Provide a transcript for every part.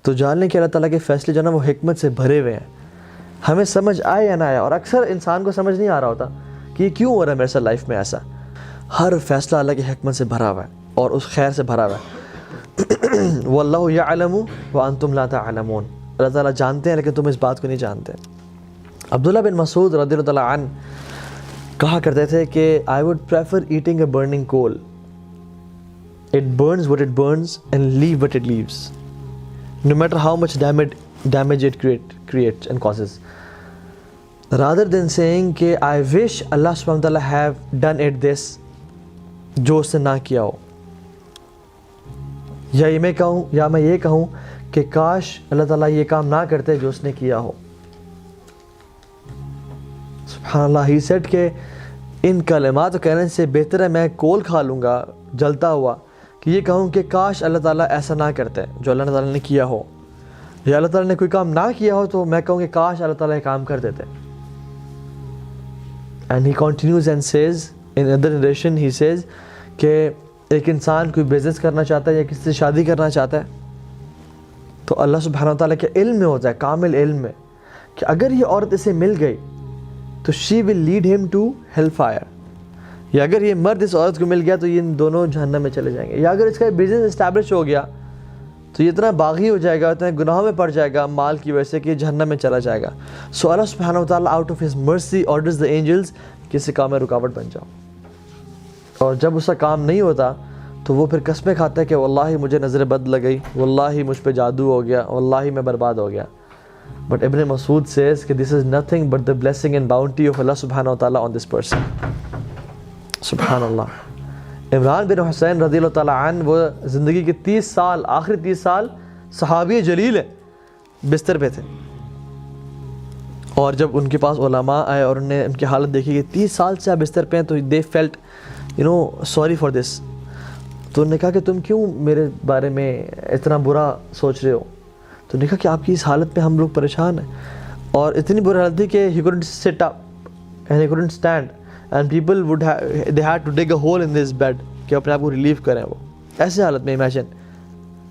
تو جاننے کہ اللہ تعالیٰ کے فیصلے جو ہے نا وہ حکمت سے بھرے ہوئے ہیں، ہمیں سمجھ آئے یا نہ آئے. اور اکثر انسان کو سمجھ نہیں آ رہا ہوتا کہ یہ کیوں ہو رہا ہے میرے ساتھ لائف میں ایسا. ہر فیصلہ اللہ کی حکمت سے بھرا ہوا ہے اور اس خیر سے بھرا ہوا ہے. واللہ یعلم وانتم لا تعلمون. اللہ تعالیٰ جانتے ہیں لیکن تم اس بات کو نہیں جانتے. عبداللہ بن مسعود رضی اللہ تعالیٰ عنہ کہا کرتے تھے کہ I would prefer eating a burning coal. It burns what it burns and leave what it leaves, no matter how much damage it creates and causes, rather than saying کہ I wish Allah subhanahu wa ta'ala have done it this, جو اس نے نہ کیا ہو. یا میں یہ کہوں کہ کاش اللہ تعالیٰ یہ کام نہ کرتے جو اس نے کیا ہو. سبحان اللہ. ہی سیڈ کہ ان کلمات کہنے سے بہتر ہے میں کول کھا لوں گا جلتا ہوا کہ یہ کہوں کہ کاش اللہ تعالیٰ ایسا نہ کرتے جو اللہ تعالیٰ نے کیا ہو، یا اللہ تعالیٰ نے کوئی کام نہ کیا ہو تو میں کہوں کہ کاش اللہ تعالیٰ یہ کام کر دیتے. And he continues and says in other narration he says کہ ایک انسان کوئی بزنس کرنا چاہتا ہے یا کسی سے شادی کرنا چاہتا ہے تو اللہ سبحانہ و تعالیٰ کے علم میں ہوتا ہے، کامل علم میں، کہ اگر یہ عورت اسے مل گئی تو شی ول لیڈ ہم ٹو ہیل فائر، یا اگر یہ مرد اس عورت کو مل گیا تو یہ ان دونوں جہنم میں چلے جائیں گے. یا اگر اس کا بزنس اسٹیبلش ہو گیا تو یہ اتنا باغی ہو جائے گا، اتنا گناہوں میں پڑ جائے گا مال کی وجہ سے کہ جہنم میں چلا جائے گا. سو اللہ سبحانہ و تعالیٰ out of his mercy orders the angels کہ اس کام میں رکاوٹ بن جاؤ. اور جب اس کا کام نہیں ہوتا تو وہ پھر قسمیں کھاتا ہے کہ واللہ مجھے نظر بد لگ گئی، واللہ مجھ پہ جادو ہو گیا، واللہ میں برباد ہو گیا. But Ibn Masud says کہ this is nothing but the blessing and bounty of Allah subhanahu wa ta'ala on this person. سبحان اللہ. عمران بن حسین رضی اللہ تعالیٰ عنہ وہ زندگی کے 30 سال، آخری 30 سال صحابی جلیل ہے، بستر پہ تھے. اور جب ان کے پاس علماء آئے اور انہوں نے ان کی حالت دیکھی کہ 30 سال سے آپ بستر پہ ہیں تو they felt sorry for this. تو انہوں نے کہا کہ تم کیوں میرے بارے میں اتنا برا سوچ رہے ہو؟ تو نے کہا کہ آپ کی اس حالت پہ ہم لوگ پریشان ہیں. اور اتنی بری حالت تھی کہ he couldn't sit up and he couldn't stand and people they had to dig a hole in this bed کہ اپنے آپ کو ریلیو کریں. وہ ایسے حالت میں امیجن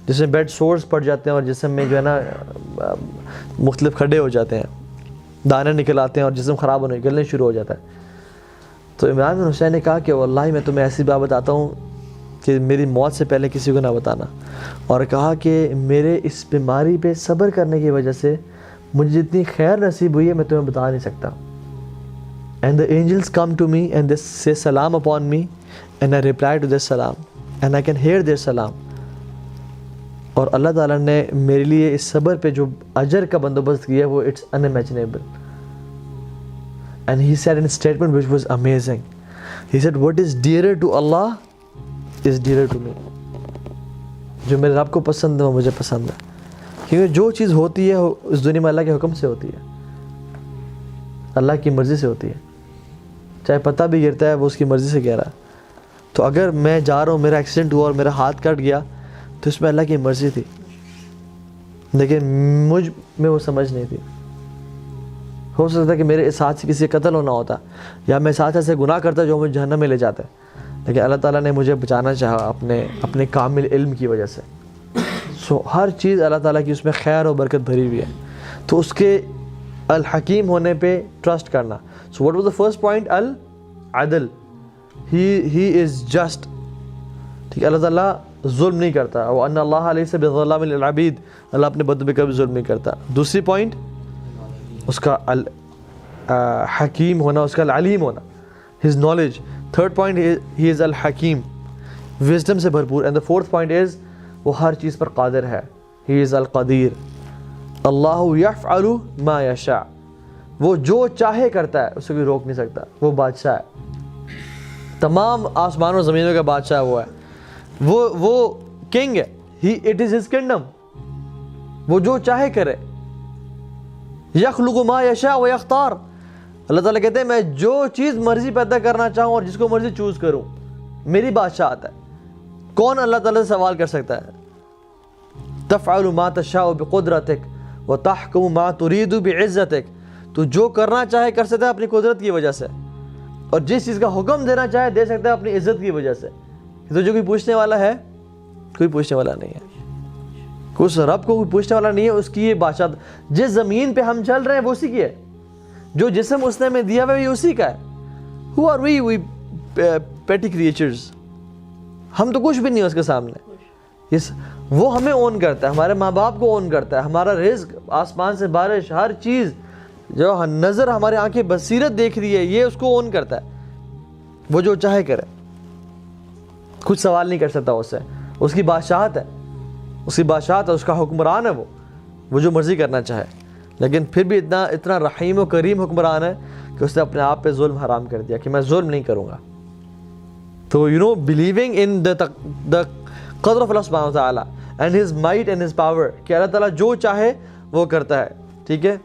جس میں بیڈ سورس پڑ جاتے ہیں اور جسم میں جو ہے نا مختلف کھڈے ہو جاتے ہیں، دانے نکل آتے ہیں اور جسم خراب ہونے نکلنے شروع ہو جاتا ہے. تو عمران بن حسین نے کہا کہ واللہ میں تمہیں ایسی بات بتاتا ہوں کہ میری موت سے پہلے کسی کو نہ بتانا. اور کہا کہ میرے اس بیماری پہ صبر کرنے کی وجہ سے مجھے جتنی خیر نصیب ہوئی ہے میں تمہیں بتا نہیں سکتا. And the angels come to me and they say salam upon me and I reply to their salam and I can hear their salam. اور اللہ تعالیٰ نے میرے لیے اس صبر پہ جو اجر کا بندوبست کیا وہ it's unimaginable. And he said in a statement which was amazing. He said what is dearer to Allah is dearer to me. جو میرے رب کو پسند ہے وہ مجھے پسند ہے. کیونکہ جو چیز ہوتی ہے اس دنیا میں اللہ کے حکم سے ہوتی ہے، اللہ کی مرضی سے ہوتی ہے. چاہے پتہ بھی گرتا ہے وہ اس کی مرضی سے گر رہا ہے. تو اگر میں جا رہا ہوں، میرا ایکسیڈنٹ ہوا اور میرا ہاتھ کٹ گیا تو اس میں اللہ کی مرضی تھی، لیکن مجھ میں وہ سمجھ نہیں تھی. ہو سکتا ہے کہ میرے اس ہاتھ سے کسی کا قتل ہونا ہوتا یا میں اس ہاتھ سے گناہ کرتا جو مجھے جہنم میں لے جاتا ہے، لیکن اللہ تعالیٰ نے مجھے بچانا چاہا اپنے کامل علم کی وجہ سے. سو ہر چیز اللہ تعالیٰ کی اس میں خیر و برکت بھری ہوئی ہے. تو اس کے الحکیم ہونے پہ ٹرسٹ کرنا. So what was the first point? العدل. He is just. ٹھیک ہے، اللہ تعالیٰ ظلم نہیں کرتا. وَأَنَّ اللَّهَ لَيْسَ بِظَلَّامٍ لِلْعَبِيدِ. اللہ اپنے بندوں پہ کبھی ظلم نہیں کرتا. دوسری پوائنٹ اس کا حکیم ہونا، اس کا العلیم ہونا، his knowledge. Third point he is الحکیم، وزڈم سے بھرپور. And the fourth point is وہ ہر چیز پر قادر ہے. he is القدیر. اللہ یفعل ما یشاء. وہ جو چاہے کرتا ہے، اسے کوئی روک نہیں سکتا. وہ بادشاہ ہے، تمام آسمان و زمینوں کا بادشاہ وہ ہے. وہ کنگ ہے. it is his kingdom. وہ جو چاہے کرے. یخلق ما یشاء و یختار. اللہ تعالیٰ کہتے ہیں میں جو چیز مرضی پیدا کرنا چاہوں اور جس کو مرضی چوز کروں. میری بادشاہت ہے. کون اللہ تعالیٰ سے سوال کر سکتا ہے؟ تفعل ما تشاء بقدرتک وتحکم ما ترید بعزتک. تو جو کرنا چاہے کر سکتا ہے اپنی قدرت کی وجہ سے، اور جس چیز کا حکم دینا چاہے دے سکتا ہے اپنی عزت کی وجہ سے. تو جو کوئی پوچھنے والا ہے؟ کوئی پوچھنے والا نہیں ہے. اس رب کو کوئی پوچھنے والا نہیں ہے، اس کی یہ بادشاہ. جس زمین پہ ہم چل رہے ہیں وہ اسی کی ہے، جو جسم اس نے ہمیں دیا ہوا ہے یہ اسی کا ہے. Who are we petty creatures؟ ہم تو کچھ بھی نہیں ہے اس کے سامنے. وہ ہمیں اون کرتا ہے، ہمارے ماں باپ کو اون کرتا ہے، ہمارا رزق، آسمان سے بارش، ہر چیز جو نظر ہمارے آنکھیں بصیرت دیکھ رہی ہے یہ اس کو اون کرتا ہے. وہ جو چاہے کرے، کچھ سوال نہیں کر سکتا اس سے. اس کی بادشاہت ہے، اس کی بادشاہت ہے، اس کا حکمران ہے، وہ جو مرضی کرنا چاہے. لیکن پھر بھی اتنا رحیم و کریم حکمران ہے کہ اس نے اپنے آپ پہ ظلم حرام کر دیا کہ میں ظلم نہیں کروں گا. تو believing in the قدر of اللہ سبحانہ وتعالی and his might and his power کہ اللہ تعالیٰ جو چاہے وہ کرتا ہے. ٹھیک ہے.